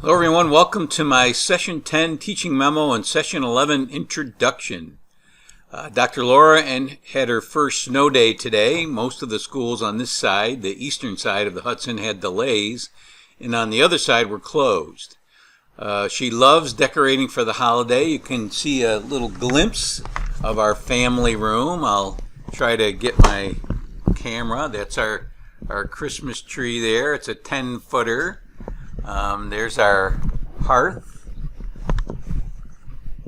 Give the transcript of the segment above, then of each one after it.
Hello everyone, welcome to my Session 10 Teaching Memo and Session 11 Introduction. Dr. Laura had her first snow day today. Most of the schools on this side, the eastern side of the Hudson, had delays, and on the other side were closed. She loves decorating for the holiday. You can see a little glimpse of our family room. I'll try to get my camera. That's our Christmas tree there. It's a 10-footer. There's our hearth,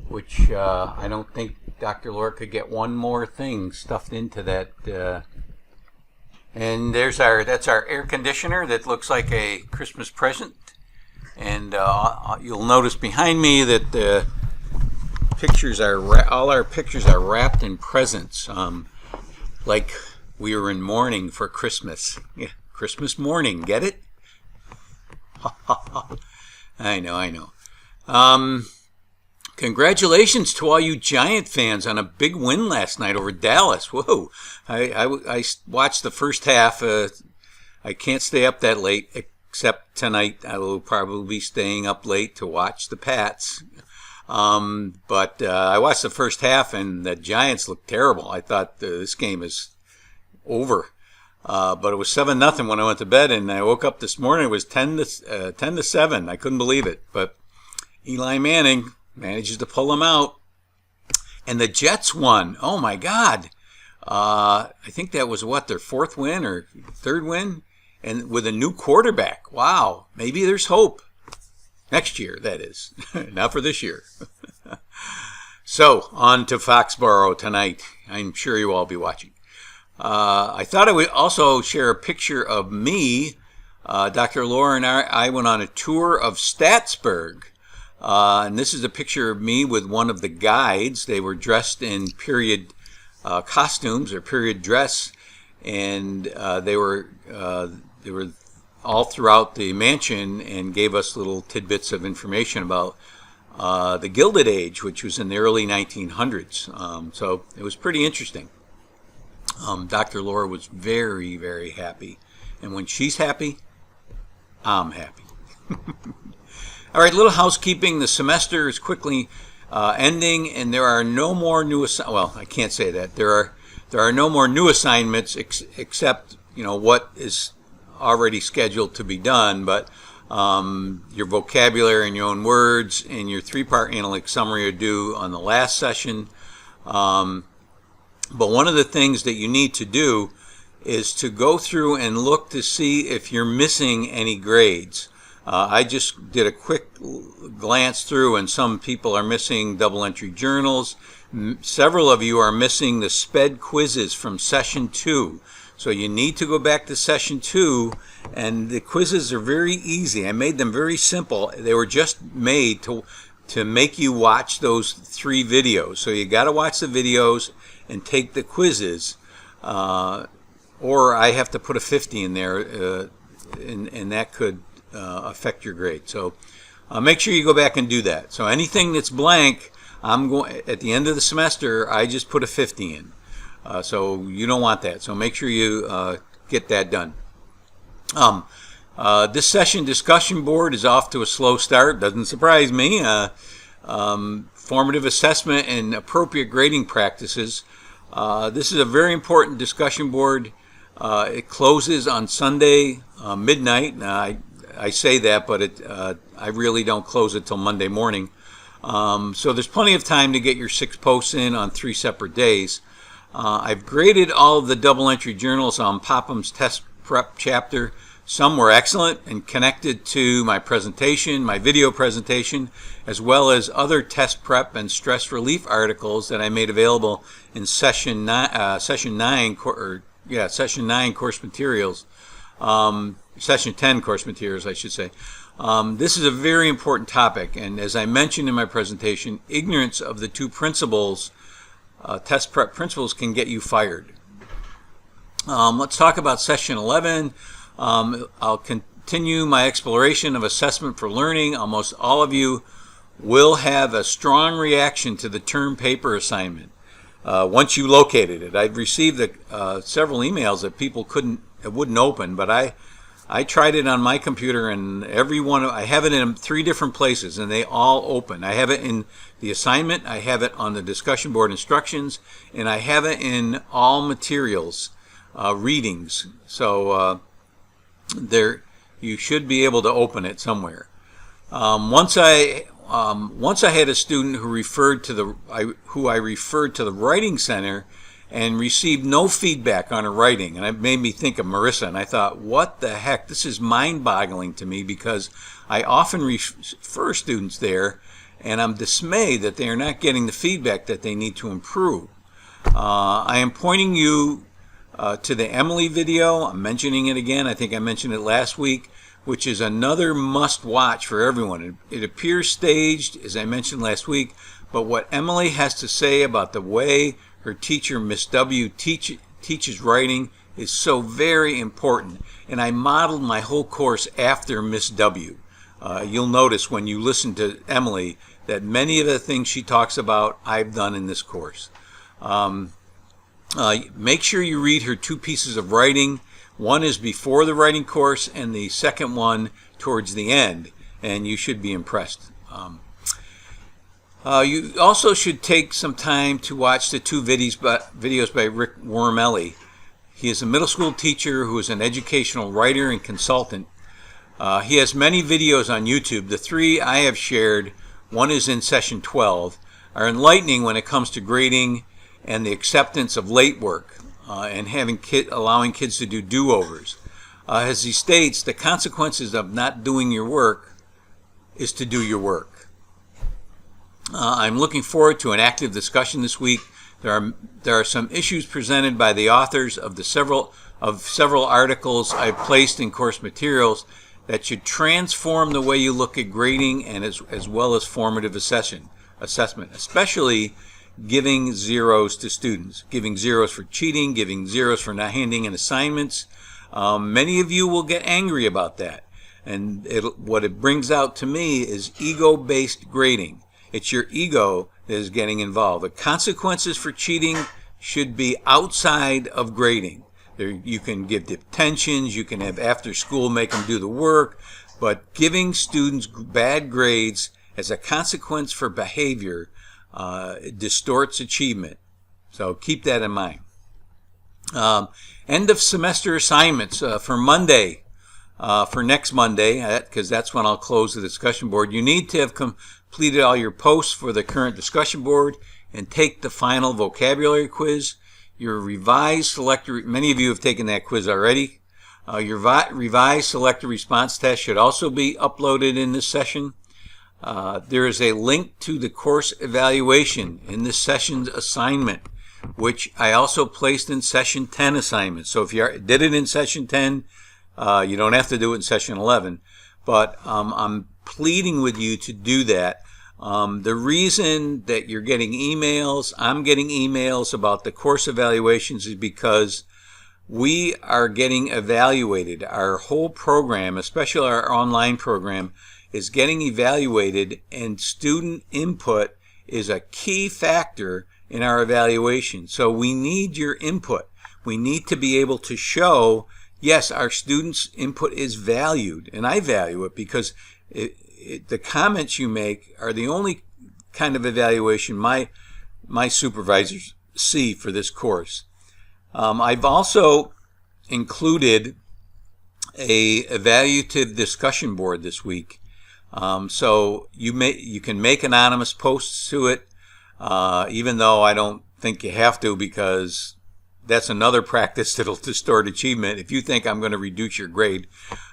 which I don't think Dr. Laura could get one more thing stuffed into that. And that's our air conditioner that looks like a Christmas present. And you'll notice behind me that the all our pictures are wrapped in presents, like we were in mourning for Christmas. Yeah, Christmas morning, get it? I know. Congratulations to all you Giant fans on a big win last night over Dallas. Whoa. I watched the first half. I can't stay up that late, except tonight. I will probably be staying up late to watch the Pats. But I watched the first half, and the Giants looked terrible. I thought this game is over. But it was 7-0 when I went to bed, and I woke up this morning. It was 10-7. I couldn't believe it. But Eli Manning manages to pull them out, and the Jets won. Oh my God! I think that was their fourth win or third win, and with a new quarterback. Wow! Maybe there's hope next year. That is, not for this year. So on to Foxborough tonight. I'm sure you all be watching. I thought I would also share a picture of me. Dr. Laura and I went on a tour of Statsburg. And this is a picture of me with one of the guides. They were dressed in period costumes or period dress. And they were all throughout the mansion and gave us little tidbits of information about the Gilded Age, which was in the early 1900s. So it was pretty interesting. Dr. Laura was very, very happy. And when she's happy, I'm happy. All right, little housekeeping. The semester is quickly ending, and there are no more new well, I can't say that. There are no more new assignments except, what is already scheduled to be done, but your vocabulary and your own words and your 3-part analytic summary are due on the last session. But one of the things that you need to do is to go through and look to see if you're missing any grades. I just did a quick glance through, and some people are missing double entry journals. Several of you are missing the SPED quizzes from session 2. So you need to go back to session 2, and the quizzes are very easy. I made them very simple. They were just made to make you watch those 3 videos. So you got to watch the videos and take the quizzes, or I have to put a 50 in there, and that could affect your grade. So make sure you go back and do that. So anything that's blank, at the end of the semester, I just put a 50 in. So you don't want that. So make sure you get that done. This session discussion board is off to a slow start. Doesn't surprise me. Formative assessment and appropriate grading practices. This is a very important discussion board. It closes on Sunday midnight. Now, I say that, but I really don't close it till Monday morning. So there's plenty of time to get your 6 posts in on 3 separate days. I've graded all of the double entry journals on Popham's test prep chapter. Some were excellent and connected to my presentation, my video presentation, as well as other test prep and stress relief articles that I made available in session 9 course materials, session 10 course materials, I should say. This is a very important topic, and as I mentioned in my presentation, ignorance of the 2 principles, test prep principles, can get you fired. Let's talk about session 11. I'll continue my exploration of assessment for learning. Almost all of you will have a strong reaction to the term paper assignment once you located it. I've received several emails that people wouldn't open, but I I tried it on my computer, and I have it in 3 different places, and they all open. I have it in the assignment, I have it on the discussion board instructions, and I have it in all materials, readings. So there, you should be able to open it somewhere. Once I had a student who I referred to the writing center and received no feedback on her writing, and it made me think of Marissa, and I thought, what the heck, this is mind-boggling to me, because I often refer students there, and I'm dismayed that they are not getting the feedback that they need to improve. I am pointing you to the Emily video. I'm mentioning it again. I think I mentioned it last week, which is another must-watch for everyone. It appears staged, as I mentioned last week, but what Emily has to say about the way her teacher, Miss W, teaches writing is so very important. And I modeled my whole course after Miss W. You'll notice when you listen to Emily that many of the things she talks about I've done in this course. Make sure you read her 2 pieces of writing. One is before the writing course, and the second one towards the end, and you should be impressed. You also should take some time to watch the 2 videos by Rick Wormelli. He is a middle school teacher who is an educational writer and consultant. He has many videos on YouTube. The 3 I have shared, one is in session 12, are enlightening when it comes to grading and the acceptance of late work and allowing kids to do do-overs. As he states, the consequences of not doing your work is to do your work. I'm looking forward to an active discussion this week. There are some issues presented by the authors of several articles I've placed in course materials that should transform the way you look at grading and as well as formative assessment, especially giving zeros to students, giving zeros for cheating, giving zeros for not handing in assignments. Many of you will get angry about that, and what it brings out to me is ego-based grading. It's your ego that is getting involved. The consequences for cheating should be outside of grading. You can give detentions, you can have after school make them do the work, but giving students bad grades as a consequence for behavior distorts achievement. So keep that in mind. End of semester assignments for Monday, for next Monday, because that's when I'll close the discussion board. You need to have completed all your posts for the current discussion board and take the final vocabulary quiz. Your revised selector, many of you have taken that quiz already. Your revised selector response test should also be uploaded in this session. There is a link to the course evaluation in this session's assignment, which I also placed in session 10 assignment. So if you did it in session 10, you don't have to do it in session 11. But I'm pleading with you to do that. The reason that you're getting emails, I'm getting emails about the course evaluations is because we are getting evaluated. Our whole program, especially our online program, is getting evaluated, and student input is a key factor in our evaluation. So we need your input. We need to be able to show, yes, our students' input is valued, and I value it because the comments you make are the only kind of evaluation my supervisors see for this course. I've also included a evaluative discussion board this week. So you can make anonymous posts to it, even though I don't think you have to, because that's another practice that'll distort achievement. If you think I'm going to reduce your grade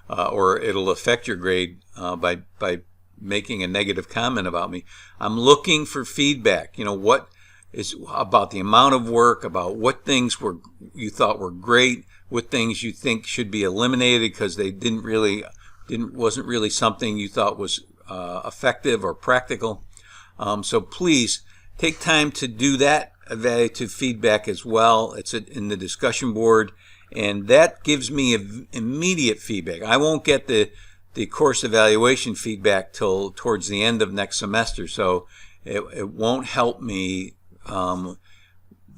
or it'll affect your grade by making a negative comment about me, I'm looking for feedback. What is about the amount of work, about what things you thought were great, what things you think should be eliminated because they wasn't really something you thought was effective or practical. So please take time to do that evaluative feedback as well. It's in the discussion board, and that gives me immediate feedback. I won't get the course evaluation feedback till towards the end of next semester, so it won't help me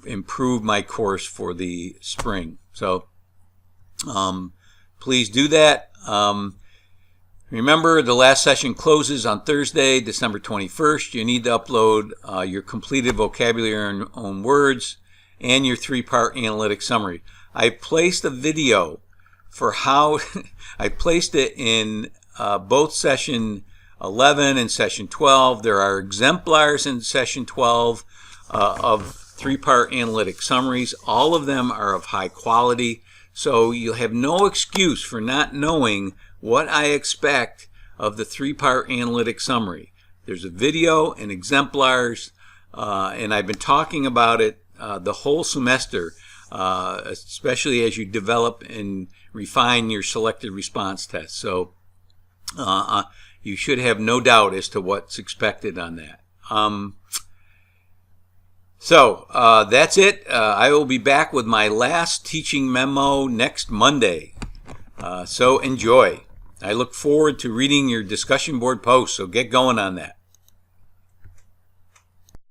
improve my course for the spring. So please do that. Remember, the last session closes on Thursday, December 21st. You need to upload your completed vocabulary in own words and your 3-part analytic summary. I placed a video for how I placed it in both session 11 and session 12. There are exemplars in session 12 of 3-part analytic summaries. All of them are of high quality, so you'll have no excuse for not knowing what I expect of the 3-part analytic summary. There's a video and exemplars, and I've been talking about it the whole semester, especially as you develop and refine your selected response test. So you should have no doubt as to what's expected on that. So that's it. I will be back with my last teaching memo next Monday. So enjoy. I look forward to reading your discussion board posts, so get going on that.